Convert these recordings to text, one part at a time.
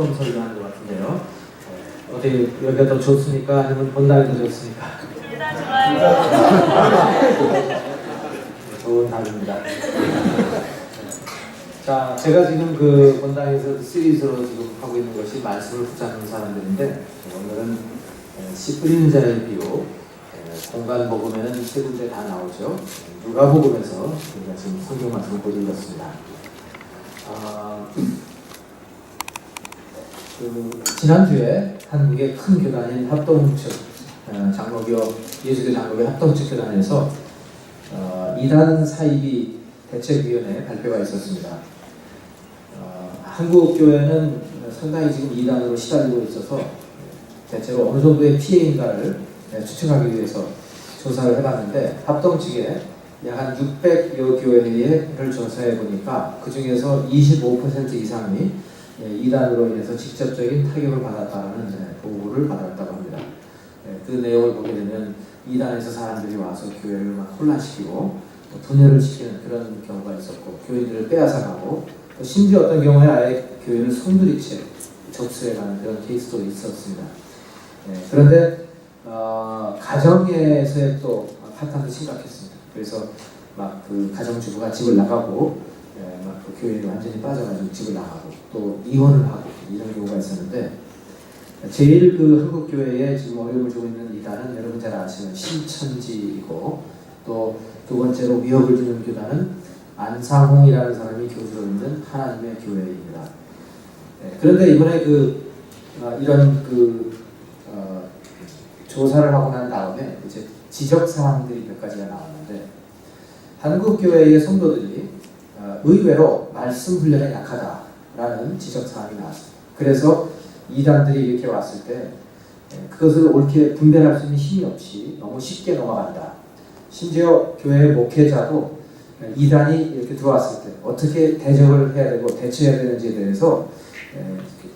처음 설교하는 것 같은데요. 어디 여기가 더 좋습니까? 아니면 본당이 더 좋습니까? 둘다 좋아요. 좋은 답입니다. 자, 제가 지금 그 본당에서 시리즈로 지금 하고 있는 것이 말씀을 붙잡는 사람들인데, 오늘은 씨 뿌리는 자의 비유, 공간 복음에는 세 군데 다 나오죠. 누가복음에서 우리가 지금 성경 말씀을 보고 읽었습니다. 지난주에 한국의 큰 교단인 합동측 장로교 예수교 장로교 합동측 교단에서 이단 사이비 대책위원회 발표가 있었습니다. 한국 교회는 상당히 지금 이단으로 시달리고 있어서 대체로 어느 정도의 피해인가를 추측하기 위해서 조사를 해봤는데, 합동 측에 약 한 600여 교회를 조사해 보니까 그 중에서 25% 이상이 이단으로 인해서 직접적인 타격을 받았다는 보고를 받았다고 합니다. 그 내용을 보게 되면 이단에서 사람들이 와서 교회를 막 혼란시키고 분열을 시키는 그런 경우가 있었고, 교인들을 빼앗아가고, 또 심지어 어떤 경우에 아예 교회를 송두리째 접수해가는 그런 케이스도 있었습니다. 그런데 가정에서의 또 파탄도 심각했습니다. 그래서 막 그 가정주부가 집을 나가고, 막 그 교회에 완전히 빠져가지고 집을 나가고, 또 이혼을 하고 이런 경우가 있었는데, 제일 그 한국 교회에 지금 어려움을 주고 있는 이단은 여러분 잘 아시는 신천지이고, 또 두 번째로 위협을 주는 교단은 안상홍이라는 사람이 교주로 있는 하나님의 교회입니다. 그런데 이번에 이런 조사를 하고 난 다음에 이제 지적 사항들이 몇 가지가 나왔는데, 한국 교회의 성도들이 의외로 말씀 훈련에 약하다라는 지적 사항이 나왔습니다. 그래서 이단들이 이렇게 왔을 때 그것을 옳게 분별할 수 있는 힘이 없이 너무 쉽게 넘어간다. 심지어 교회 목회자도 이단이 이렇게 들어왔을 때 어떻게 대적을 해야 되고 대처해야 되는지에 대해서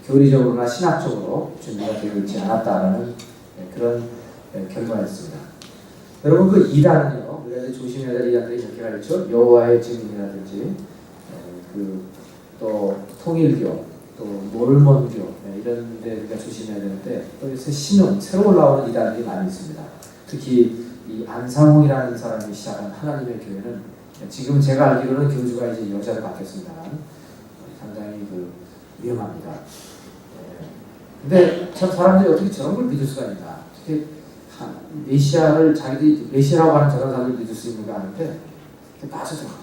교리적으로나 신학적으로 준비가 되어 있지 않았다라는 그런 결과였습니다. 여러분, 그 이단은요, 우리가 조심해야 될 이단들이 이렇게 가르쳐 여호와의 증인이라든지 또 통일교, 또 몰몬교 이런 데 우리가 조심해야 되는데, 또 요새 신흥 새로 올라오는 이단들이 많이 있습니다. 특히 이 안상홍이라는 사람이 시작한 하나님의 교회는 지금 제가 알기로는 교주가 이제 여자로 바뀌었습니다만 상당히 위험합니다. 근데 참 사람들이 어떻게 저런 걸 믿을 수가 있나? 어떻게 메시아를 자기들이 메시아라고 하는 저런 사람을 믿을 수 있는가 하는데 빠져들어요.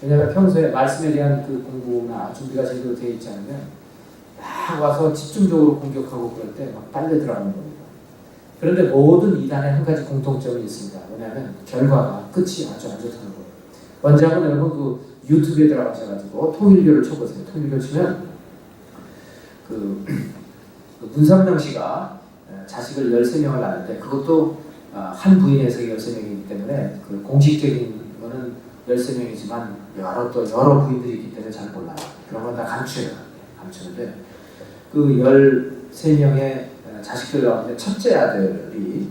왜냐하면 평소에 말씀에 대한 그 공부나 준비가 제대로 되어 있지 않으면 막 와서 집중적으로 공격하고 그럴 때 막 빨려 들어가는 겁니다. 그런데 모든 이단에 한 가지 공통점이 있습니다. 뭐냐면 결과가 끝이 아주 안 좋다는 거예요. 먼저 한번 여러분 유튜브에 들어가셔가지고 통일교를 쳐보세요. 통일교 치면 문선명 씨가 자식을 13명을 낳았는데, 그것도 한 부인에서 13명이기 때문에 공식적인 거는 13명이지만 여러 부인들이 있기 때문에 잘 몰라요. 그런 건 다 감추는데, 그 13명의 자식들 가운데 첫째 아들이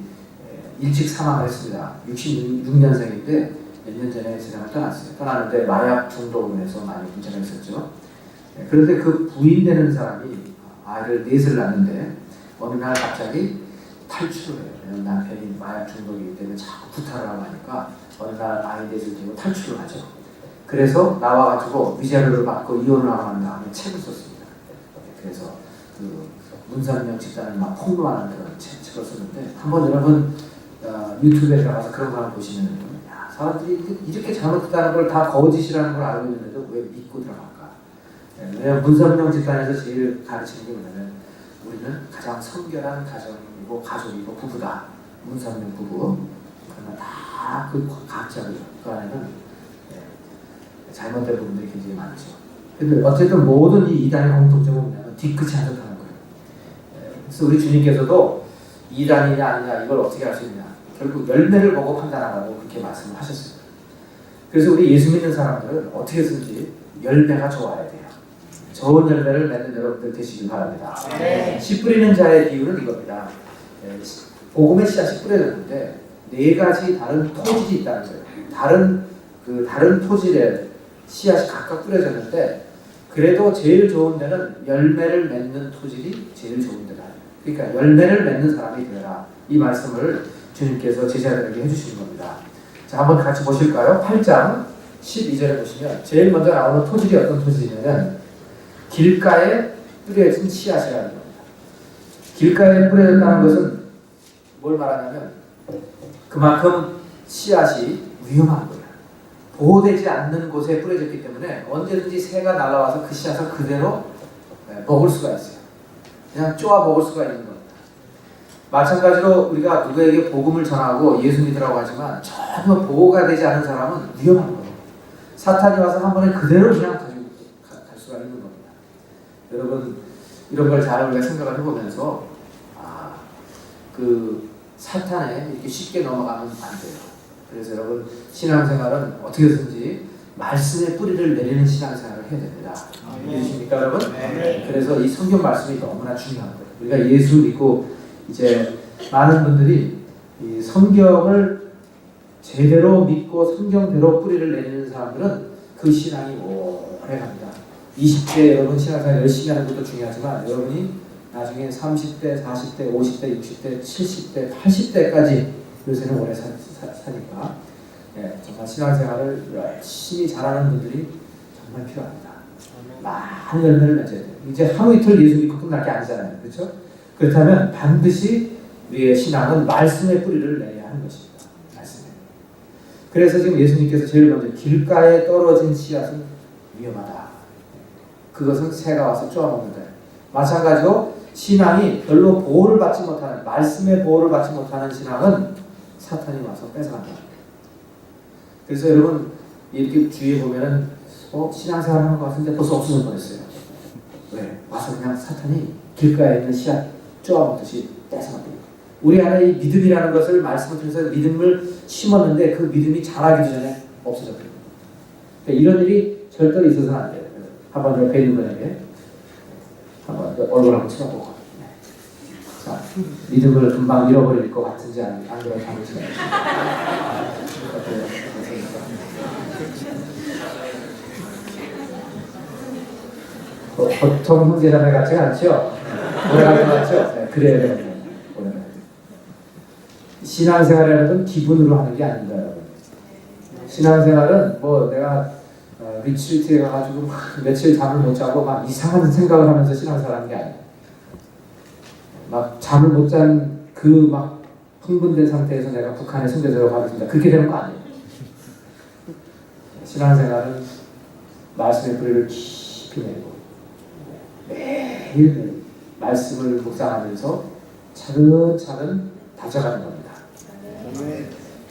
일찍 사망을 했습니다. 66년생인데 몇 년 전에 세상을 떠났어요. 떠나는데 마약 중독으로 해서 많이 문제가 있었죠. 그런데 그 부인 되는 사람이 아이를 넷을 낳는데 어느 날 갑자기 탈출을 해요. 남편이 마약 중독이기 때문에 자꾸 구타를 하고 하니까 어느 날 아이 넷을 들고 탈출을 하죠. 그래서 나와가지고 위자료를 받고 이혼을 하고 난 다음에 책을 썼습니다. 그래서 문선명 집단을 막 폭로하는 그런 책을 썼는데, 한번 여러분 유튜브에 들어가서 그런 거 한번 보시면 사람들이 이렇게 잘못했다는 걸 다 거짓이라는 걸 알고 있는데도 왜 믿고 들어갈까? 왜냐하면 문선명 집단에서 제일 가르치는 게 뭐냐면, 우리는 가장 성결한 가정이고 가족이고 부부다. 문선명 부부. 그러나 다 각자죠. 그 안에는 잘못된 부분들이 굉장히 많죠. 근데 어쨌든 모든 이 이단의 공통점은 뭐냐면 뒤끝이 안 좋다는 거예요. 그래서 우리 주님께서도 이단이냐 아니냐 이걸 어떻게 할 수 있냐, 결국 열매를 보고 판단하라고 그렇게 말씀을 하셨어요. 그래서 우리 예수 믿는 사람들은 어떻게 해서든지 열매가 좋아야 돼요. 좋은 열매를 맺는 여러분들 되시길 바랍니다. 씨 뿌리는 자의 비유는 이겁니다. 복음의 씨앗이 뿌려졌는데 4가지 다른 토질이 있다는 거예요. 다른 토질에 씨앗이 각각 뿌려졌는데 그래도 제일 좋은 데는 열매를 맺는 토질이 제일 좋은 데다. 그러니까 열매를 맺는 사람이 되라. 이 말씀을 주님께서 제자들에게 해주시는 겁니다. 자, 한번 같이 보실까요? 8장 12절에 보시면 제일 먼저 나오는 토질이 어떤 토질이냐면 길가에 뿌려진 씨앗이라는 겁니다. 길가에 뿌려졌다는 것은 뭘 말하냐면 그만큼 씨앗이 위험한 거예요. 보호되지 않는 곳에 뿌려졌기 때문에 언제든지 새가 날아와서 그 씨앗을 그대로 먹을 수가 있어요. 그냥 쪼아 먹을 수가 있는 겁니다. 마찬가지로 우리가 누구에게 복음을 전하고 예수 믿으라고 하지만 전혀 보호가 되지 않은 사람은 위험한 거예요. 사탄이 와서 한 번에 그대로 그냥 가지고 갈 수가 있는 겁니다. 여러분 이런 걸 잘 우리가 생각을 해보면서 그 사탄에 이렇게 쉽게 넘어가면 안 돼요. 그래서 여러분 신앙생활은 어떻게든지 말씀의 뿌리를 내리는 신앙생활을 해야 됩니다. 이해되십니까 여러분? 네. 그래서 이 성경 말씀이 너무나 중요한 거예요. 우리가 예수 믿고 이제 많은 분들이 이 성경을 제대로 믿고 성경대로 뿌리를 내리는 사람들은 그 신앙이 오래 갑니다. 20대 여러분 신앙생활 열심히 하는 것도 중요하지만 여러분이 나중에 30대, 40대, 50대, 60대, 70대, 80대까지 요새는 오래 사니까 정말 신앙생활을 열심히 잘하는 분들이 정말 필요합니다. 많은 열매를 맺어야 돼요. 이제 하루 이틀 예수 믿고 끝날 게 아니잖아요. 그렇죠? 그렇다면 반드시 우리의 신앙은 말씀의 뿌리를 내야 하는 것입니다. 말씀에. 그래서 지금 예수님께서 제일 먼저 길가에 떨어진 씨앗은 위험하다. 그것은 새가 와서 쪼아먹는다. 마찬가지로 신앙이 별로 보호를 받지 못하는 말씀의 보호를 받지 못하는 신앙은 사탄이 와서 뺏어간다. 그래서 여러분 이렇게 주위에 보면은 신앙생활 하는 것 같은데 벌써 없어져 버렸어요. 왜? 와서 그냥 사탄이 길가에 있는 씨앗 쪼아먹듯이 뺏어간다. 우리 안에 이 믿음이라는 것을 말씀을 통해서 믿음을 심었는데 그 믿음이 자라기도 전에 없어져 버립니다. 그러니까 이런 일이 절대로 있어서는 안 돼요. 한번 옆에 있는 분에게 한번 얼굴 한번 쳐다보고 자, 믿음을 금방 잃어버릴 것 같은지 안 그런지 한번 보통 형제자매 같지 않죠? 오래 갈것 같죠? 네, 그래야 되거든요. 신앙생활이라는 건 기분으로 하는 게 아닙니다. 여러분. 신앙생활은 뭐 내가 리트리트에 가가지고 며칠 잠을 못 자고 막 이상한 생각을 하면서 신앙생활하는 게 아니에요. 막 잠을 못 잔 그 막 흥분된 상태에서 내가 북한에 선교사로 가겠습니다. 그렇게 되는 거 아니에요. 신앙생활은 말씀의 뿌리를 깊이 내고 매일 말씀을 묵상하면서 차근차근 다져가는 겁니다.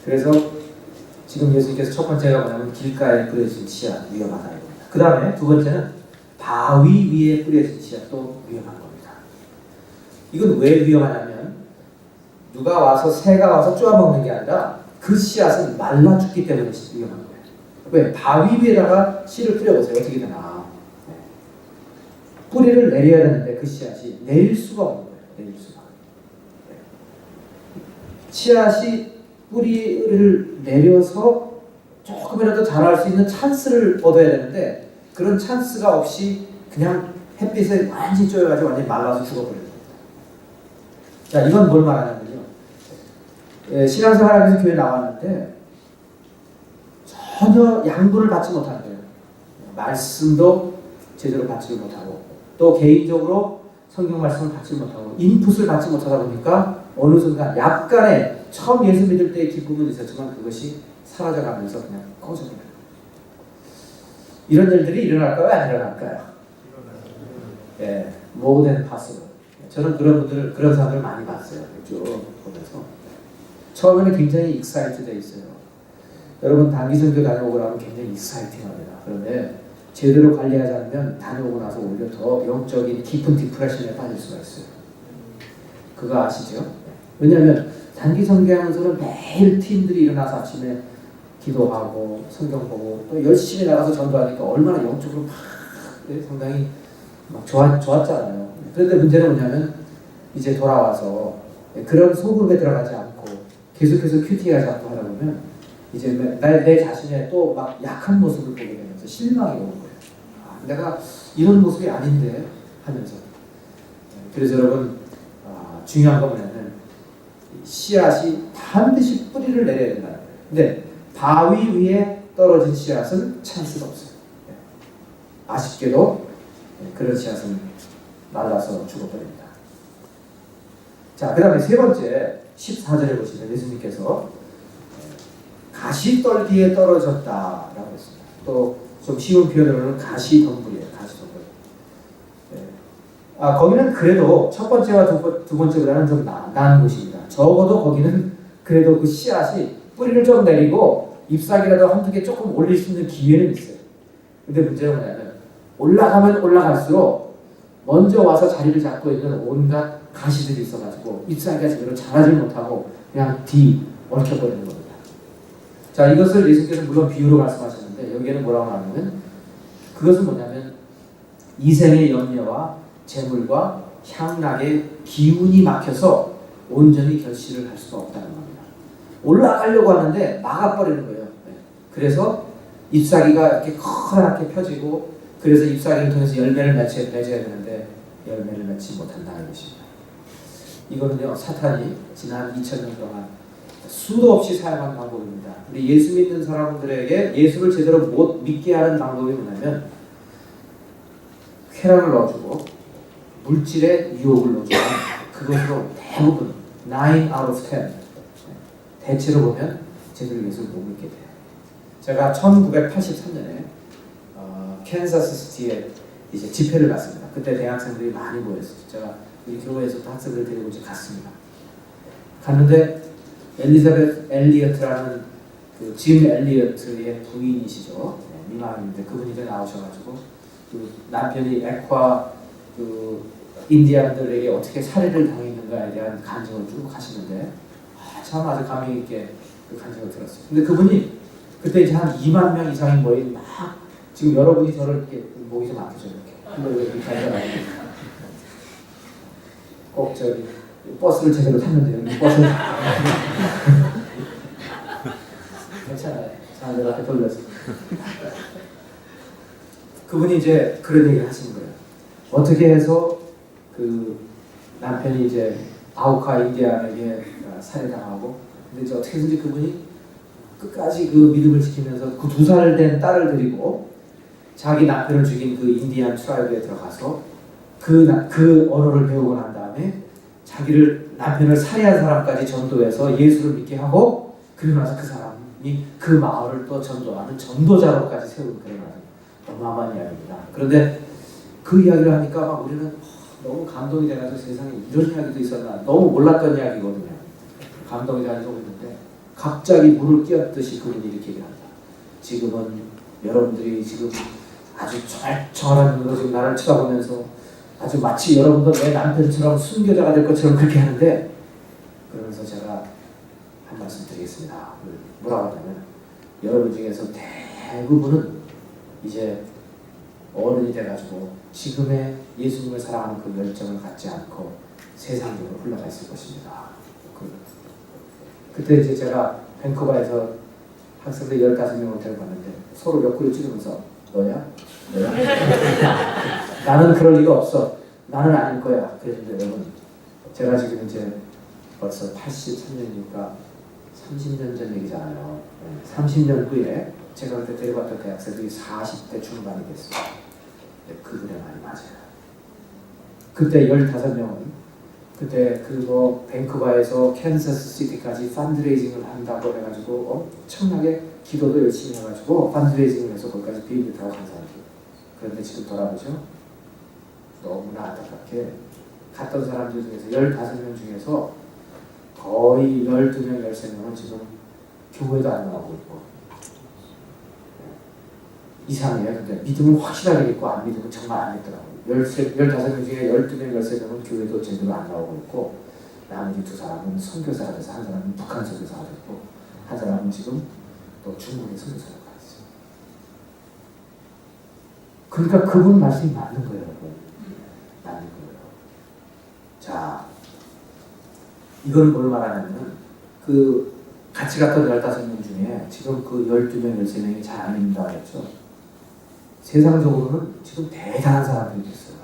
그래서 지금 예수님께서 첫 번째가 뭐냐면 길가에 뿌려진 씨앗 위험하다 이겁니다. 그 다음에 두 번째는 바위 위에 뿌려진 씨앗도 위험한 겁니다. 이건 왜 위험하냐면 누가 와서 새가 와서 쪼아먹는 게 아니라 그 씨앗은 말라 죽기 때문에 위험한 거예요. 왜? 바위 위에다가 씨를 뿌려보세요. 어떻게 되나. 뿌리를 내려야 되는데 그 씨앗이 내릴 수가 없는 거예요. 내릴 수가. 씨앗이 뿌리를 내려서 조금이라도 자랄 수 있는 찬스를 얻어야 되는데 그런 찬스가 없이 그냥 햇빛에 완전히 쪼여가지고 완전히 말라서 죽어버리는 겁니다. 자, 이건 뭘 말하냐면요. 신앙생활 하면서 교회 나왔는데 전혀 양분을 받지 못하는 거예요. 말씀도 제대로 받지 못하고 또 개인적으로 성경 말씀을 받지 못하고 인풋을 받지 못하다 보니까 어느 순간 약간의 처음 예수 믿을 때의 기쁨은 있었지만 그것이 사라져가면서 그냥 꺼져버려요. 이런 일들이 일어날까요? 안 일어날까요? 예, 모든 파스로. 저는 그런 사람들을 많이 봤어요. 쭉 보면서 처음에는 굉장히 익사이트 돼 있어요. 여러분 단기 선교 다녀오고 나면 굉장히 익사이팅합니다. 그런데 제대로 관리하지 않으면 다녀오고 나서 오히려 더 영적인 깊은 디프레션에 빠질 수가 있어요. 그거 아시죠? 왜냐하면 단기 선교하면서는 매일 팀들이 일어나서 아침에 기도하고 성경 보고 또 열심히 나가서 전도하니까 얼마나 영적으로 막 상당히 막 좋았잖아요. 그런데 문제는 뭐냐면 이제 돌아와서 그런 소그룹에 들어가지 않고 계속해서 큐티가 자꾸 하다 보면 이제 내 자신의 또 막 약한 모습을 보게 되면서 실망이 오는 거예요. 내가 이런 모습이 아닌데 하면서. 그래서 여러분 중요한 건 뭐냐면 씨앗이 반드시 뿌리를 내려야 된다는 거예요. 근데 바위 위에 떨어진 씨앗은 찬스가 없어요. 아쉽게도 그런 씨앗은 말라서 죽어버립니다. 자, 그 다음에 세 번째 14절에 보시면 예수님께서 가시떨기에 떨어졌다라고 했습니다. 또 좀 쉬운 표현으로는 가시덤불이에요. 가시덤불. 거기는 그래도 첫 번째와 두 번째보다는 좀 나은 곳입니다. 적어도 거기는 그래도 그 씨앗이 뿌리를 좀 내리고 잎사귀라도 한두 개 조금 올릴 수 있는 기회는 있어요. 근데 문제는 뭐냐면 올라가면 올라갈수록 먼저 와서 자리를 잡고 있는 온갖 가시들이 있어가지고 잎사귀가 제대로 자라지 못하고 그냥 얽혀버리는 겁니다. 자, 이것을 예수께서 물론 비유로 말씀하셨는데 여기에는 뭐라고 하냐면 그것은 뭐냐면 이생의 염려와 재물과 향락의 기운이 막혀서 온전히 결실을 할 수가 없다는 겁니다. 올라가려고 하는데 막아버리는 거예요. 그래서 잎사귀가 이렇게 커다랗게 펴지고 그래서 잎사귀를 통해서 열매를 맺어야 되는데 열매를 맺지 못한다는 것입니다. 이거는요, 사탄이 지난 2000년 동안 수도 없이 사용한 방법입니다. 우리 예수 믿는 사람들에게 예수를 제대로 못 믿게 하는 방법이 뭐냐면 쾌락을 넣어주고 물질의 유혹을 넣어주고 그것으로 대부분 9 out of 10 대체로 보면 제대로 예수를 못 믿게 돼요. 제가 1983년에 캔사스시티에 이제 집회를 갔습니다. 그때 대학생들이 많이 모였어요. 제가 우리 교회에서도 학생들 데리고 이제 갔습니다. 갔는데 엘리자베스 엘리어트라는 그 짐 엘리어트의 부인이시죠. 미망인데 그분이 이제 나오셔가지고 그 남편이 액화 그 인디안들에게 어떻게 살해를 당했는가에 대한 간증을 쭉 하시는데 참 아주 감명 있게 그 간증을 들었어요. 근데 그분이 그때 이제 한 2만 명 이상이 모인 막 지금 여러분이 저를 이렇게 목이 좀 아프죠 이렇게 이렇게 앉아가지고 꼭 저기 버스를 제대로 탔는데요. 버스를 괜찮아요. 자, 내가 앞에 돌렸어. 그분이 이제 그런 얘기를 하시는 거예요. 어떻게 해서 그 남편이 이제 아우카 인디안에게 살해당하고 근데 이제 어떻게 해서든지 그분이 끝까지 그 믿음을 지키면서 그 2살 된 딸을 데리고 자기 남편을 죽인 그 인디안 트라이브에 들어가서 그 언어를 배우고 난 다음에 자기를 남편을 살해한 사람까지 전도해서 예수를 믿게 하고 그리고 나서 그 사람이 그 마을을 또 전도하는 전도자로까지 세운 그런 어마어마한 이야기입니다. 그런데 그 이야기를 하니까 막 우리는 너무 감동이 돼가지고 세상에 이런 이야기도 있었나 너무 몰랐던 이야기거든요. 감동이 돼가지고 있는데 갑자기 물을 끼얹듯이 그분이 이렇게 얘기합니다. 지금은 여러분들이 지금 아주 절절한 눈으로 지금 나를 쳐다보면서 아주 마치 여러분도 내 남편처럼 순교자가 될 것처럼 그렇게 하는데 그러면서 제가 한 말씀 드리겠습니다. 뭐라고 하냐면 여러분 중에서 대부분은 이제 어른이 돼가지고 지금의 예수님을 사랑하는 그 열정을 갖지 않고 세상적으로 흘러가 있을 것입니다. 그때 이제 제가 밴쿠버에서 학생들 15명을 데리고 갔는데 서로 옆구리 찌르면서 너냐? 나는 그럴 리가 없어. 나는 아닐 거야. 그랬는데 여러분 제가 지금 이제 벌써 83년이니까 30년 전 얘기잖아요. 30년 후에 제가 그때 데려갔던 대학생들이 40대 중반이 됐어요. 그분의 말이 맞아요. 그때 15명은 그때 그거 밴쿠버에서 캔사스 시티까지 펀드레이징을 한다고 해가지고 엄청나게 기도도 열심히 해가지고 펀드레이징을 해서 거기까지 비행기 타고 간 사람들. 그런데 지금 돌아보죠. 너무나 안타깝게 갔던 사람들 중에서 15명 중에서 거의 12명, 13명은 지금 교회도 안 나오고 있고 이상해요. 근데 믿음은 확실하게 있고 안 믿으면 정말 안 믿더라고요. 15명 중에 12명, 13명은 교회도 제대로 안 나오고 있고 나머지 2사람은 선교사가 돼서 한 사람은 북한 선교사가 됐고 한 사람은 지금 또 중국의 선교사가 됐어요. 그러니까 그분 말씀이 맞는 거예요. 여러분. 맞는 거예요. 자, 이건 뭘 말하냐면 그 같이 갔던 15명 중에 지금 그 12명, 13명이 잘 안 믿는다 했죠. 세상적으로는 지금 대단한 사람들이 됐어요.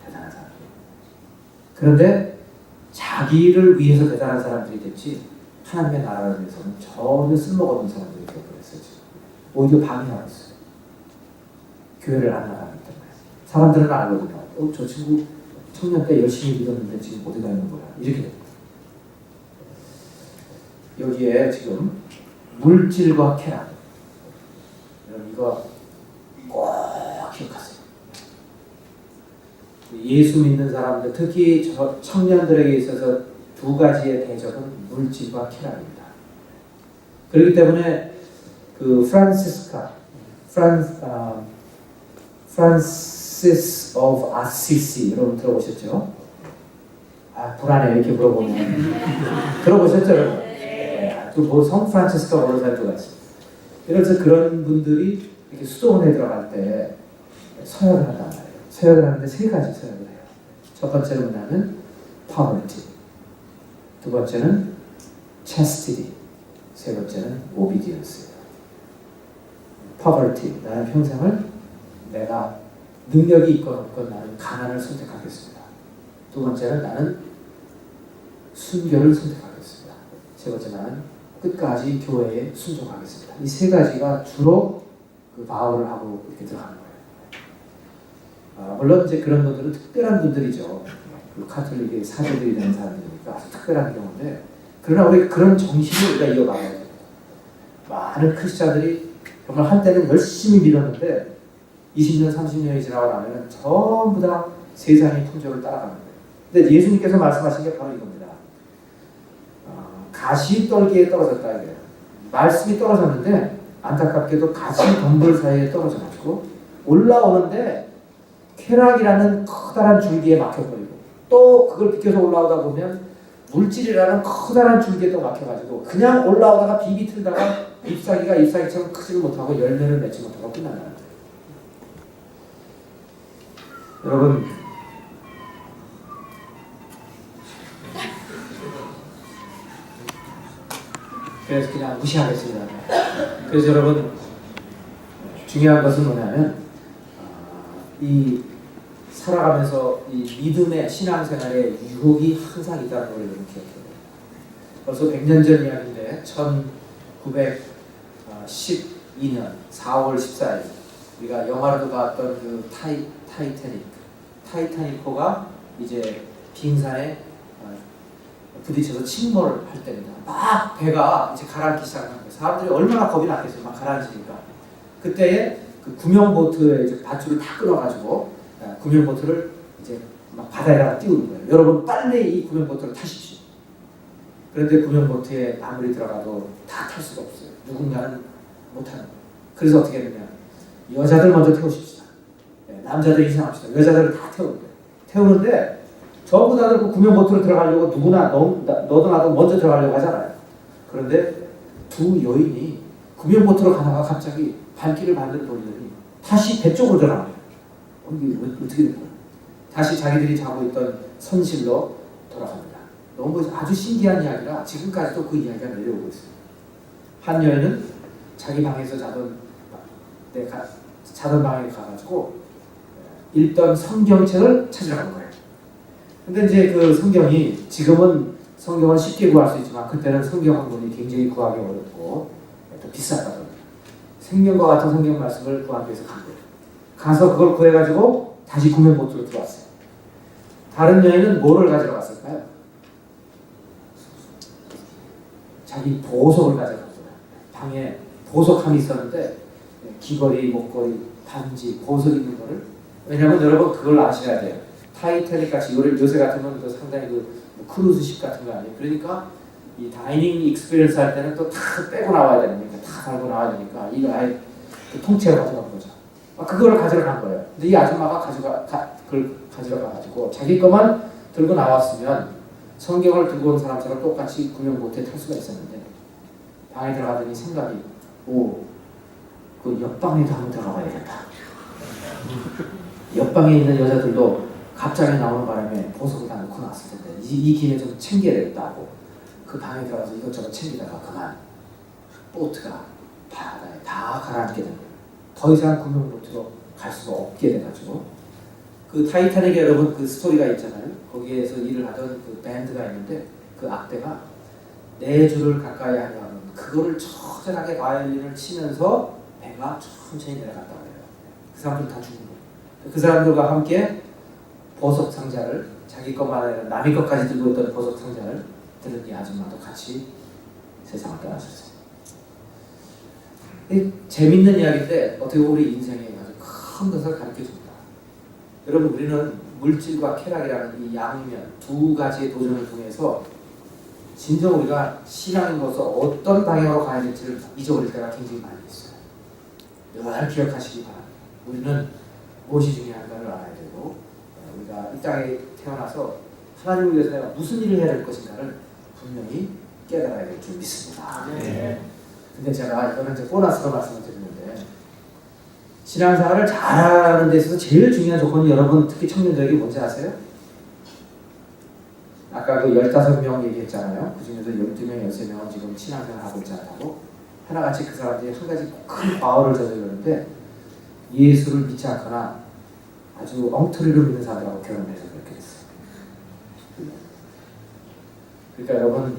대단한 사람들. 그런데 자기를 위해서 대단한 사람들이 됐지 하나님의 나라를 위해서는 전혀 쓸모없는 사람들이 되어버렸어요. 오히려 방해하고 있어요. 교회를 안 나가기 때문에. 사람들은 알거든요. 저 친구 청년 때 열심히 믿었는데 지금 어디 가 있는 거야. 이렇게 됩니다. 여기에 지금 물질과 쾌락. 여러분 이거 꼭 기억하세요. 예수 믿는 사람들, 특히 청년들에게 있어서 두 가지의 대적은 물질과 쾌락입니다. 그렇기 때문에 그 프란시스 오브 아시시 여러분 들어보셨죠? 아 불안해 이렇게 물어보면 들어보셨죠 여러분? 네. 성 프란치스코 오르살도가 있습니다. 그래서 그런 분들이 이렇게 수도원에 들어갈 때 서약을 한단 말이에요. 서약을 하는데 세 가지 서약을 해요. 첫 번째는 뭐냐면 poverty, 두 번째는 chastity, 세 번째는 obedience예요. poverty, 나는 평생을 내가 능력이 있건 없건 나는 가난을 선택하겠습니다. 두 번째는 나는 순교를 선택하겠습니다. 세 번째 나는 끝까지 교회에 순종하겠습니다. 이 세 가지가 주로 그 바울을 하고 이렇게 들어가는 거예요. 물론 이제 그런 분들은 특별한 분들이죠. 그 카톨릭의 사제들이 되는 사람들이니까 아주 특별한 경우인데, 그러나 우리 그런 정신을 우리가 이어가야 됩니다. 많은 크리스찬들이 정말 한때는 열심히 믿었는데 20년, 30년이 지나고 나면 전부 다 세상의 풍조를 따라가는 거예요. 근데 예수님께서 말씀하신 게 바로 이겁니다. 가시 떨기에 떨어졌다 이거예요. 말씀이 떨어졌는데 안타깝게도 가시 덤불 사이에 떨어져가지고 올라오는데 쾌락이라는 커다란 줄기에 막혀버리고 또 그걸 비켜서 올라오다 보면 물질이라는 커다란 줄기에 또 막혀가지고 그냥 올라오다가 비비 틀다가 잎사귀가 잎사귀처럼 크지를 못하고 열매를 맺지 못하고 끝난다는 거예요. 여러분 그래서 그냥 무시하겠습니다. 그래서 여러분 중요한 것은 뭐냐면 이 살아가면서 이 믿음의 신앙생활에 유혹이 항상 있다는 걸 여러분 기억해요. 벌써 100년 전 이야기인데 1912년 4월 14일 우리가 영화로도 봤던 그 타이타닉호가 이제 빙산에 부딪혀서 침몰을 할 때입니다. 막 배가 이제 가라앉기 시작하는 거예요. 사람들이 얼마나 겁이 났겠어요. 막 가라앉으니까. 그때에 그 구명보트에 이제 밧줄을 다 끊어가지고 구명보트를 이제 막 바다에다가 띄우는 거예요. 여러분 빨리 이 구명보트를 타십시오. 그런데 구명보트에 아무리 들어가도 다 탈 수가 없어요. 누군가는 못하는 거예요. 그래서 어떻게 했느냐. 여자들 먼저 태우십시다. 남자들 이상합시다. 여자들을 다 태우는 거예요. 태우는데 전부 다들 그 구명보트로 들어가려고 누구나 너도 나도 먼저 들어가려고 하잖아요. 그런데 두 여인이 구명보트로 가다가 갑자기 발길을 반대로 돌리더니 다시 배 쪽으로 들어가요. 이게 어떻게 된 거야? 다시 자기들이 자고 있던 선실로 돌아갑니다. 너무 아주 신기한 이야기라 지금까지도 그 이야기가 내려오고 있어요. 한 여인은 자기 방에서 자던 방에 가가지고 읽던 성경책을 찾으러 간 거예요. 근데 이제 그 성경이 지금은 성경을 쉽게 구할 수 있지만 그때는 성경 한 권이 굉장히 구하기 어렵고 또 비쌌다고. 생명과 같은 성경 말씀을 구하기 위해서 간 거예요. 가서 그걸 구해가지고 다시 구명보트로 들어왔어요. 다른 여인은 뭐를 가지러 갔을까요? 자기 보석을 가져갔어요. 방에 보석함이 있었는데 귀걸이, 목걸이, 반지, 보석 있는 거를. 왜냐하면 여러분 그걸 아셔야 돼요. 타이타닉 같이 요새 같으면 상당히 크루즈십 같은 거 아니에요. 그러니까 이 다이닝 익스피리언스 할 때는 또 다 빼고 나와야 되니까 다 달고 나와야 되니까 이거 아예 그 통째로 가져간 거죠. 그걸 가지러 간 거예요. 근데 이 아줌마가 그걸 가지러 가가지고 자기 것만 들고 나왔으면 성경을 들고 온 사람처럼 똑같이 구명보트에 탈 수가 있었는데 방에 들어가더니 생각이 그 옆방에도 한번 들어가야겠다. 옆방에 있는 여자들도 갑자기 나오는 바람에 보석을 다 놓고 나왔을 텐데 이 기회에 좀 챙겨야 되겠다고 그 방에 들어가서 이것저것 챙기다가 그만 보트가 바다에 다 가라앉게 된 거예요. 더 이상 구명보트로 갈 수가 없게 돼가지고 그 타이타닉에 여러분 그 스토리가 있잖아요. 거기에서 일을 하던 그 밴드가 있는데 그 악대가 4주를 가까이 하면 그거를 처절하게 바이올린을 치면서 배가 천천히 내려갔다고 해요. 그 사람들 다 죽은 거예요. 그 사람들과 함께 보석 상자를 자기 것만 아니라 남의 것까지 들고 있던 보석 상자를 들은 이 아줌마도 같이 세상을 떠나셨어요. 재밌는 이야기인데 어떻게 보면 우리 인생에 아주 큰 것을 가르쳐줍니다. 여러분 우리는 물질과 쾌락이라는 이 양면 두 가지의 도전을 통해서 진정 우리가 신앙인 것을 어떤 방향으로 가야 될지를 잊어버릴 때가 굉장히 많이 있어요. 늘 기억하시기 바랍니다. 우리는 무엇이 중요한가를 알아야 되고 우리가 이 땅에 태어나서 하나님을 위해서 내가 무슨 일을 해야 될 것인가를 분명히 깨달아야 될 줄 믿습니다. 근데 제가 이거는 이제 보너스로 말씀을 드리는데 신앙생활을 잘하는 데 있어서 제일 중요한 조건이 여러분 특히 청년들에게 뭔지 아세요? 아까 그 15명 얘기했잖아요. 그 중에서 12명, 13명은 지금 신앙생활 하고 있잖아요. 하나같이 그 사람들이 한 가지 큰 과오를 저지르는데 예수를 믿지 않거나 아주 엉터리로 믿는 사람들하고 결혼해서 그렇게 됐어요. 그러니까 여러분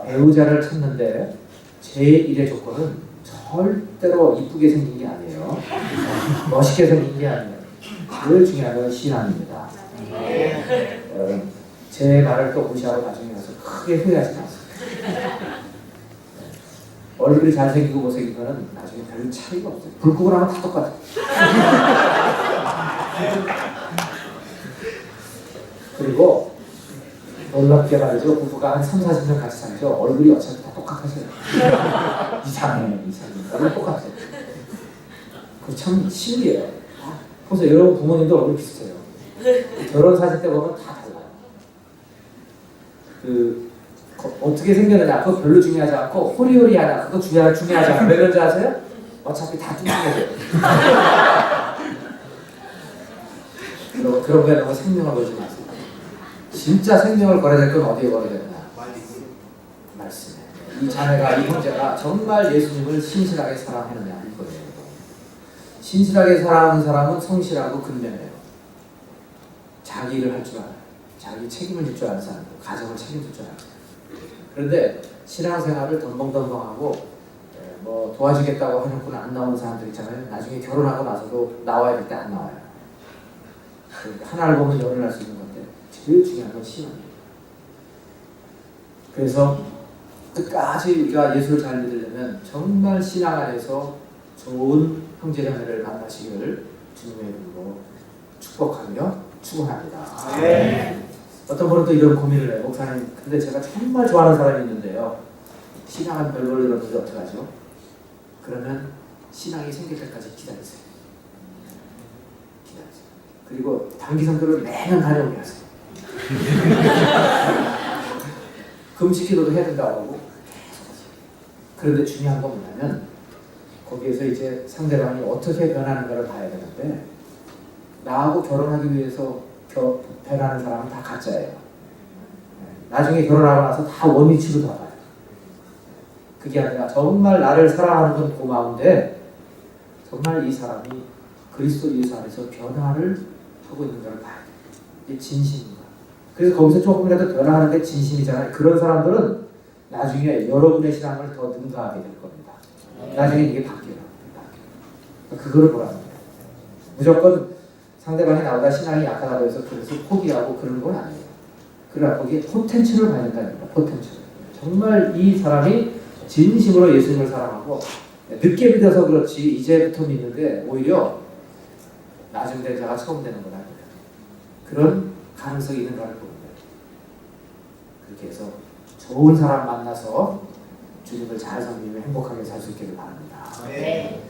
배우자를 찾는데 제1의 조건은 절대로 이쁘게 생긴 게 아니에요. 멋있게 생긴 게 아니에요. 제일 중요한 건 신앙입니다. 여러분 제 말을 또 무시하고 나중에 가서 크게 후회하지 마세요. 얼굴이 잘생기고 못생긴 거는 나중에 별 차이가 없어요. 불 끄고 나면 다 똑같아요. 그리고 놀랍게 말이죠. 부부가 한 3, 40년 같이 살죠. 얼굴이 어차피 다 똑같아져요. 이상해. 얼굴 똑같아요. 그거 참 신기해요. 그래서 여러분 부모님도 얼굴 비슷해요. 결혼 사진 때 보면 다 달라요. 어떻게 생겼느냐 그거 별로 중요하지 않고 호리호리하냐 그거 중요하지 않고 왜 그런지 아세요? 어차피 다 뚱뚱해져요. 그런 거에 너무 생명을 걸지 마세요. 진짜 생명을 걸어야 될 건 어디에 걸어야 되느냐? 말씀에. 이 자매가 이 형제가 정말 예수님을 신실하게 사랑하느냐 이거예요. 신실하게 사랑하는 사람은 성실하고 근면해요. 자기 일을 할 줄 알아요. 자기 책임을 질 줄 아는 사람들, 가정을 책임질 줄 알아요. 그런데 신앙생활을 덤벙덤벙하고 뭐 도와주겠다고 해놓고는 안 나오는 사람들 있잖아요. 나중에 결혼하고 나서도 나와야 될 때 안 나와요. 하나를 보면 열을 할 수 있는 건데 제일 중요한 건 신앙이에요. 그래서 끝까지 우리가 예수를 잘 믿으려면 정말 신앙 안에서 좋은 형제자매를 만나시기를 주님의 이름으로 축복하며 축원합니다. 어떤 분은 또 이런 고민을 해요. 목사님, 근데 제가 정말 좋아하는 사람이 있는데요. 신앙은 별볼로 이러는데 어떡하죠? 그러면 신앙이 생길 때까지 기다리세요. 그리고 단기 선교를 매년 다녀오게 하세요. 금식 기도도 해야 된다고 하고 그런데 중요한 건 뭐냐면 거기에서 이제 상대방이 어떻게 변하는가를 봐야 되는데 나하고 결혼하기 위해서 변하는 사람은 다 가짜예요. 나중에 결혼하고 나서 다 원위치로 돌아가요. 그게 아니라 정말 나를 사랑하는 건 고마운데 정말 이 사람이 그리스도 예수 안에서 변화를 하고 있는 걸 봐야 돼요. 이게 진심인가. 그래서 거기서 조금이라도 변화하는 게 진심이잖아요. 그런 사람들은 나중에 여러분의 신앙을 더 능가하게 될 겁니다. 나중에 이게 바뀌어요. 그거를 보라는 거예요. 무조건 상대방이 나보다 신앙이 약하다고 해서 그래서 포기하고 그런 건 아니에요. 그러나 거기에 포텐셜을 봐야 된다는 거예요. 포텐셜. 정말 이 사람이 진심으로 예수님을 사랑하고 늦게 믿어서 그렇지 이제부터 믿는데 오히려 나중 되자가 처음 되는 건 아니에요. 그런 가능성이 있는가를 보는 거예요. 그렇게 해서 좋은 사람 만나서 주님을 잘 섬기며 행복하게 살 수 있기를 바랍니다.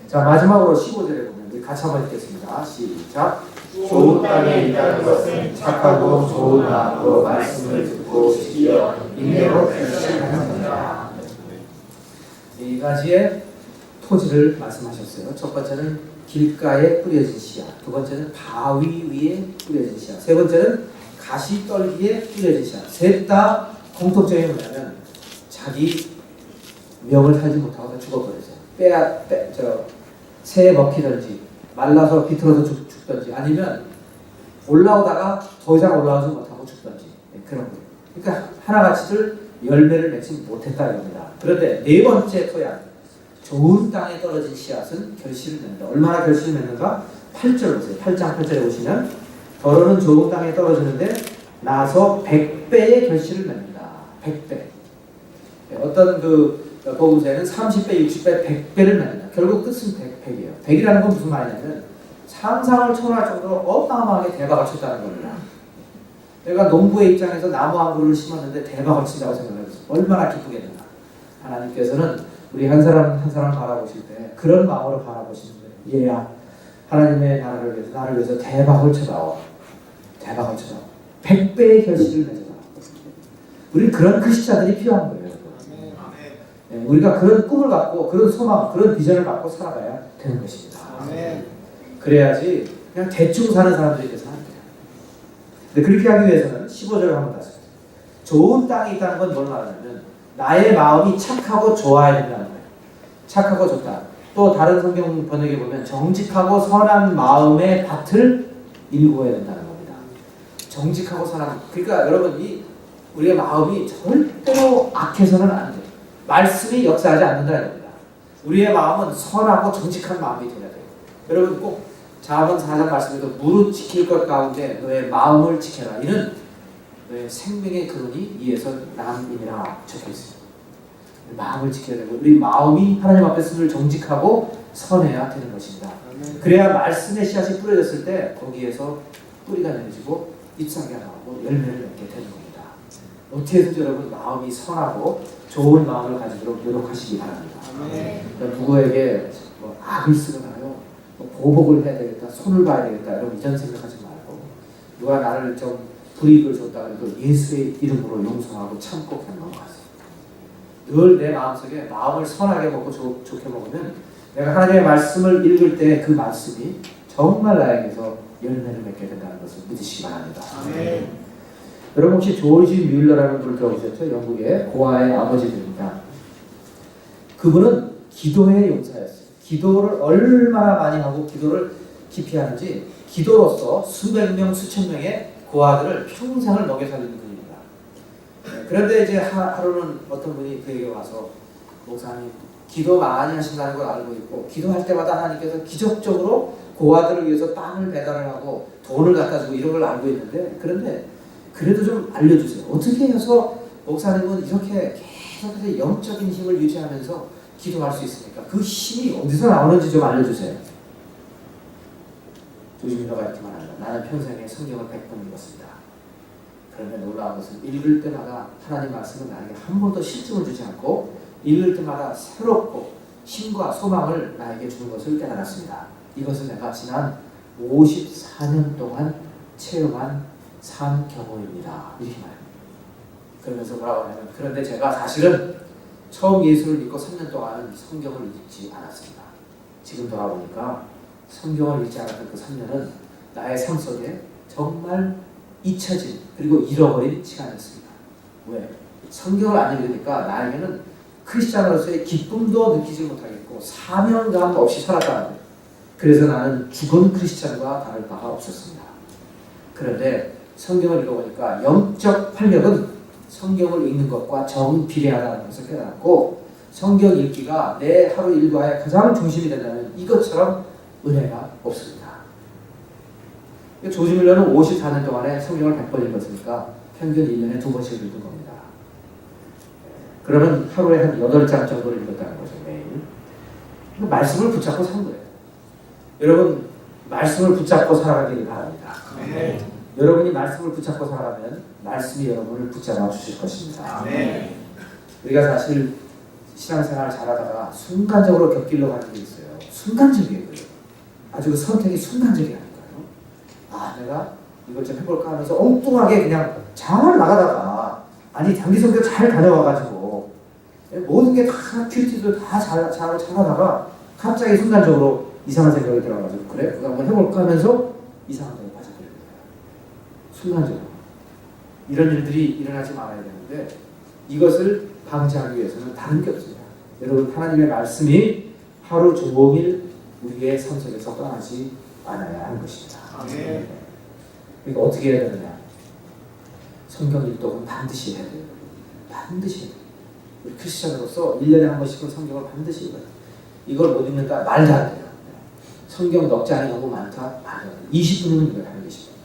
자, 마지막으로 15절에 보면 우리 같이 한번 읽겠습니다. 시작. 좋은 땅에 있다는 것은 착하고 좋은 마음으로 말씀을 듣고 지키어 인내로 결실하는 것이다. 네 가지의 토지를 말씀하셨어요. 첫 번째는 길가에 뿌려진 씨앗, 두 번째는 바위 위에 뿌려진 씨앗, 세 번째는 가시떨기에 뿌려진 씨앗. 셋 다 공통점이 뭐냐면 자기 명을 살지 못하고 죽어버려요. 새 먹히든지 말라서 비틀어서 죽든지 아니면 올라오다가 더 이상 올라오지 못하고 죽든지 그런 거예요. 그러니까 하나같이들 열매를 맺지 못했다 이겁니다. 그런데 네 번째 토양, 좋은 땅에 떨어진 씨앗은 결실을 맺는다. 얼마나 결실을 맺는가? 8절 보세요. 8장 8절에 보시면 더러는 좋은 땅에 떨어지는데 나서 100배의 결실을 맺는다. 100배. 어떤 그 복음서에는 30배, 60배, 100배를 맺는다. 결국 끝은 100이에요. 100이라는 건 무슨 말이냐면 상상을 초월할 정도로 어마어마하게 대박을 쳤다는 겁니다. 내가 농부의 입장에서 나무 한 그루를 심었는데 대박을 친다고 생각해보세요. 얼마나 기쁘겠는가. 하나님께서는 우리 한 사람 한 사람 바라보실 때 그런 마음으로 바라보시는 거예요. 얘야, 하나님의 나를 위해서 대박을 쳐다오. 대박을 쳐다오. 100배의 결실을 맺어라. 우리 그런 크리스찬들이 필요한 거예요. 네, 우리가 그런 꿈을 갖고 그런 소망, 그런 비전을 갖고 살아가야 되는 것입니다. 그래야지 그냥 대충 사는 사람들이 돼서 안 돼요. 근데 그렇게 하기 위해서는 15절을 한번 다시 좋은 땅이 있다는 건 뭘 말하냐면 나의 마음이 착하고 좋아야 된다는 거예요. 착하고 좋다. 또 다른 성경 번역에 보면 정직하고 선한 마음의 밭을 일구어야 된다는 겁니다. 정직하고 선한, 그러니까 여러분 우리의 마음이 절대로 악해서는 안 돼요. 말씀이 역사하지 않는다는 겁니다. 우리의 마음은 선하고 정직한 마음이 되어야 돼요. 여러분 꼭 자문 4장 말씀에도 무릇 지킬 것 가운데 너의 마음을 지켜라. 이는 너의 생명의 근원이 이에서 남임이라 적혀있습니다. 마음을 지켜야 되고 우리 마음이 하나님 앞에서 늘 정직하고 선해야 되는 것입니다. 그래야 말씀의 씨앗이 뿌려졌을 때 거기에서 뿌리가 내려지고 잎사귀가 나오고 열매를 맺게 되는 겁니다. 어떻게든 여러분 마음이 선하고 좋은 마음을 가지도록 노력하시기 바랍니다. 그러니까 누구에게 악을 쓰거나요, 보복을 해야 되겠다, 손을 봐야 되겠다 여러분 이런 생각하지 말고 누가 나를 좀 불이익을 줬다 해도 예수의 이름으로 용서하고 참고 그냥 넘어가세요. 늘 내 마음속에 마음을 선하게 먹고 좋게 먹으면 내가 하나님의 말씀을 읽을 때 그 말씀이 정말 나에게서 열매를 맺게 된다는 것을 믿으시기 바랍니다. 여러분 혹시 조지 뮬러라는 분을 들어보셨죠? 영국의 고아의 아버지입니다. 그분은 기도의 용사였어요. 기도를 얼마나 많이 하고 기도를 깊이 하는지 기도로서 수백 명, 수천 명의 고아들을 평생을 먹여 살리는 분입니다. 그런데 이제 하루는 어떤 분이 그에게 와서 목사님 기도 많이 하신다는 걸 알고 있고 기도할 때마다 하나님께서 기적적으로 고아들을 위해서 빵을 배달을 하고 돈을 갖다 주고 이런 걸 알고 있는데 그런데 그래도 좀 알려주세요. 어떻게 해서 목사님은 이렇게 계속해서 영적인 힘을 유지하면서 기도할 수 있습니까? 그 힘이 어디서 나오는지 좀 알려주세요. 조지밀러가 이렇게 말합니다. 나는 평생에 성경을 100번 읽었습니다. 그런데 놀라운 것은 읽을 때마다 하나님 말씀은 나에게 한 번도 실증을 주지 않고 읽을 때마다 새롭고 힘과 소망을 나에게 주는 것을 깨달았습니다. 이것은 내가 지난 54년 동안 체험한 삶 경험입니다. 이렇게 말합니다. 그러면서 뭐라고 하냐면 그런데 제가 사실은 처음 예수를 믿고 3년 동안은 성경을 읽지 않았습니다. 지금 돌아보니까 성경을 읽지 않았던 그 3년은 나의 삶 속에 정말 잊혀진 그리고 잃어버린 시간이었습니다. 왜? 성경을 안 읽으니까 나에게는 크리스찬으로서의 기쁨도 느끼지 못하겠고 사명감 없이 살았다는 거예요. 그래서 나는 죽은 크리스찬과 다를 바가 없었습니다. 그런데 성경을 읽어보니까 영적 활력은 성경을 읽는 것과 정비례하다는 것을 깨달았고 성경 읽기가 내 하루 일과의 가장 중심이 된다면 이것처럼 은혜가 없습니다. 조지 밀러는 54년 동안에 성경을 100번 읽었으니까 평균 1년에 2번씩 읽은 겁니다. 그러면 하루에 한 8장 정도를 읽었다는 거죠, 매일. 말씀을 붙잡고 산 거예요. 여러분, 말씀을 붙잡고 살아가기를 바랍니다. 여러분이 말씀을 붙잡고 살아가면 말씀이 여러분을 붙잡아 주실 것입니다. 우리가 사실 신앙생활을 잘하다가 순간적으로 곁길로 가는 게 있어요. 순간적이에요. 아주 그 선택이 순간적이라니까요. 아, 내가 이걸 좀 해볼까 하면서 엉뚱하게 그냥 잘 나가다가 아니 단기성교 잘 다녀와가지고 모든 게 다 큐티도 다 잘하다가 갑자기 순간적으로 이상한 생각이 들어가지고 그래? 그거 한번 해볼까 하면서 이상한 생각이 빠져버린 거예요. 순간적으로. 이런 일들이 일어나지 말아야 되는데 이것을 방지하기 위해서는 다른 게 없습니다. 여러분 하나님의 말씀이 하루 종일 우리의 삶 속에서 떠나지 않아야 하는 것입니다. 아멘. 그러니까 어떻게 해야 되느냐? 성경 일독은 반드시 해야 돼요. 반드시 해야 돼요. 우리 크리스천으로서 1년에 한 번씩은 성경을 반드시 읽어야 돼요. 이걸 못 읽는다? 말도 안 돼요. 성경 넉장이 너무 많다? 말도 안 돼요. 20분이면 읽어야 하는 것입니다.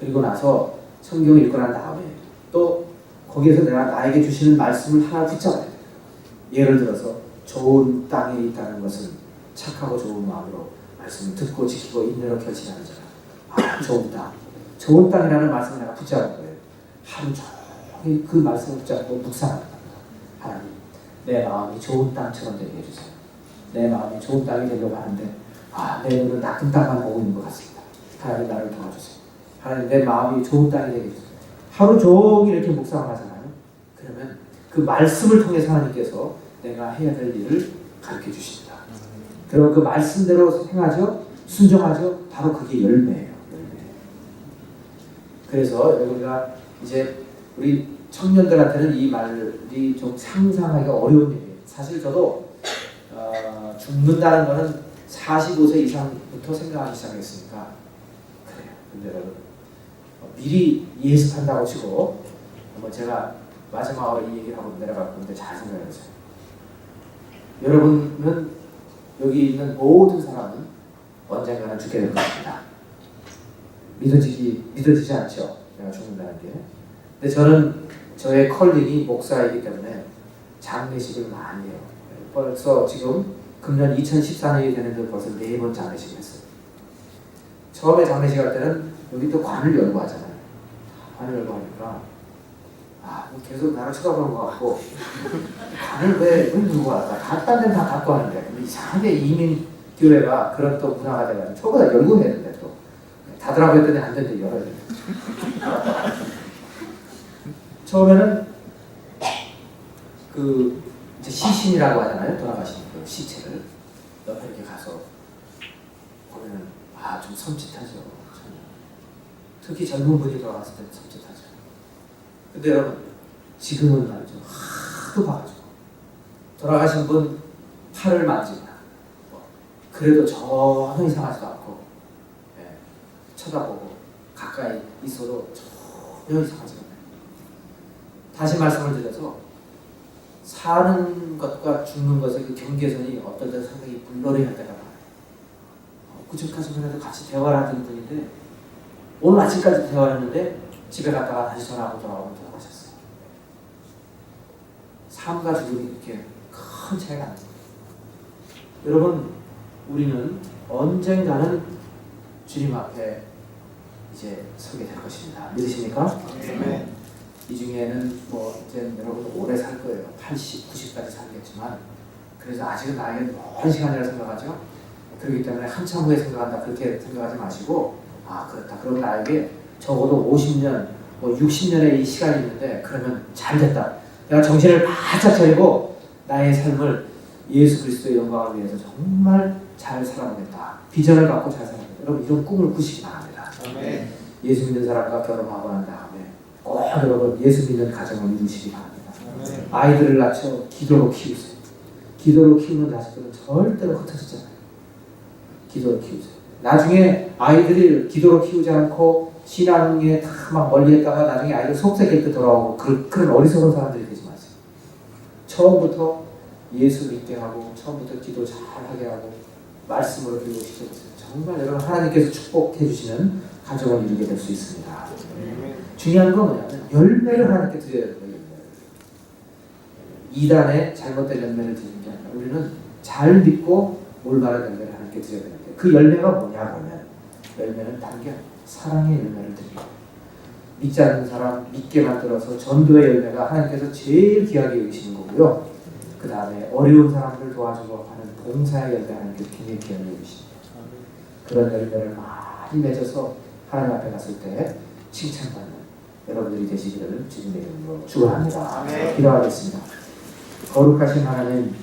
그리고 나서 성경을 읽고 난 다음에 또 거기에서 내가 나에게 주시는 말씀을 하나 붙잡아야 돼요. 예를 들어서 좋은 땅에 있다는 것은 착하고 좋은 마음으로 말씀을 듣고 지키고 인내로 결실하는 자라. 아, 좋은 땅. 좋은 땅이라는 말씀을 내가 붙잡은 거예요. 하루 종일 그 말씀을 붙잡고 묵상하는 겁니다. 하나님, 내 마음이 좋은 땅처럼 되게 해주세요. 내 마음이 좋은 땅이 되려고 하는데 내 눈은 나쁜 땅만 보고 있는 것 같습니다. 하나님 나를 도와주세요. 하나님 내 마음이 좋은 땅이 되게 해주세요. 하루 종일 이렇게 묵상을 하잖아요. 그러면 그 말씀을 통해서 하나님께서 내가 해야 될 일을 가르쳐 주십니다. 그럼 그 말씀대로 행하죠? 순종하죠? 바로 그게 열매예요. 그래서 우리가 이제 우리 청년들한테는 이 말이 좀 상상하기가 어려운 얘기예요. 사실 저도 죽는다는 거는 45세 이상부터 생각하기 시작했으니까 그래요. 근데 여러분 미리 예습한다고 치고 한번 제가 마지막으로 이 얘기를 하고 내려갈 건데 잘 생각해보세요. 여러분은 여기 있는 모든 사람은 언젠가는 죽게 될 것입니다. 믿어지지 않죠? 내가 죽는다는 게. 근데 저는 저의 컬링이 목사이기 때문에 장례식을 많이 해요. 벌써 지금 금년 2014년이 되는데 벌써 4번 장례식을 했어요. 처음에 장례식 할 때는 여기 또 관을 열고 하잖아요. 관을 열고 하니까 뭐 계속 나를 쳐다보는 것 같고 관을 왜 들고 왔다. 딴 데는 다 갖고 하는데 근데 이상하게 이민교회가 그런 또 문화가 돼가지고 저거 다 열고 해야 되는데 또 닫으라고 했더니 안 된대 열어야 돼. 처음에는 그 이제 시신이라고 하잖아요. 돌아가신 그 시체를 옆에 이렇게 가서 보면은 좀 섬찟하죠. 특히 젊은 분이 돌아갔을 때는 섬찟하죠. 근데 여러분 지금은 말이죠. 하도 봐가지고 돌아가신 분 팔을 만지거나 그래도 전혀 이상하지도 않고 쳐다보고 가까이 있어도 전혀 이상하지 않아요. 다시 말씀을 드려서 사는 것과 죽는 것의 그 경계선이 어떤 데서 상당히 물놀이할 때가 많아요. 그전까지만 해도 같이 대화를 하던 분인데 오늘 아침까지 대화를 했는데 집에 갔다가 다시 전화하고 돌아가셨어요. 삶과 죽음이 이렇게 큰 차이가 납니다. 여러분 우리는 언젠가는 주님 앞에 이제 서게 될 것입니다. 믿으십니까? 네. 이 중에는 뭐 이제 여러분 오래 살 거예요. 80, 90까지 살겠지만 그래서 아직은 나에게 먼 시간이라 생각하죠. 그렇기 때문에 한참 후에 생각한다 그렇게 생각하지 마시고 그렇다. 그럼 나에게 적어도 50년, 뭐 60년의 이 시간이 있는데 그러면 잘 됐다. 내가 정신을 바짝 차리고 나의 삶을 예수 그리스도의 영광을 위해서 정말 잘 살아보겠다. 비전을 갖고 잘 살아보겠다. 여러분 이런 꿈을 꾸시기 바랍니다. 아멘. 예수 믿는 사람과 결혼하고 난 다음에 꼭 여러분 예수 믿는 가정을 이루시기 바랍니다. 아멘. 아이들을 낳죠. 기도로 키우세요. 기도로 키우는 자식들은 절대로 흩어지잖아요. 기도로 키우세요. 나중에 아이들이 기도로 키우지 않고 신앙에 다 막 멀리 했다가 나중에 아이들 속세길 때 돌아오고 그런 어리석은 사람들이 되지 마세요. 처음부터 예수 믿게 하고 처음부터 기도 잘하게 하고 말씀으로 기도 시켜보세요. 정말 여러분 하나님께서 축복해 주시는 가정을 이루게 될 수 있습니다. 중요한 건 뭐냐면 열매를 하나님께 드려야 돼요. 이단의 잘못된 열매를 드리는 게 아니라 우리는 잘 믿고 올바른 열매를 하나님께 드려야 되는데 그 열매가 뭐냐 그러면 열매는 다른 게 사랑의 열매를 드립니다. 믿지 않는 사람 믿게 만들어서 전도의 열매가 하나님께서 제일 귀하게 여기시는 거고요. 그 다음에 어려운 사람들을 도와주고 하는 봉사의 열매 하나님께서 굉장히 귀하게 여기십니다. 그런 열매를 많이 맺어서 하나님 앞에 갔을 때 칭찬받는 여러분들이 되시기를 주님의 이름으로 축원합니다. 기도하겠습니다. 거룩하신 하나님,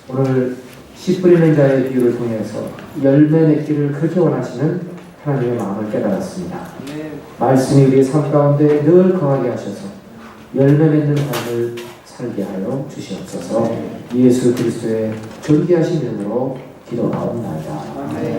오늘 씨 뿌리는 자의 비유를 통해서 열매 맺기를 그렇게 원하시는 하나님의 마음을 깨달았습니다. 말씀이 우리의 삶 가운데 늘 거하게 하셔서 열매 맺는 삶을 살게 하여 주시옵소서. 예수 그리스도의 존귀하신 이름으로 기도하옵나이다. 아멘.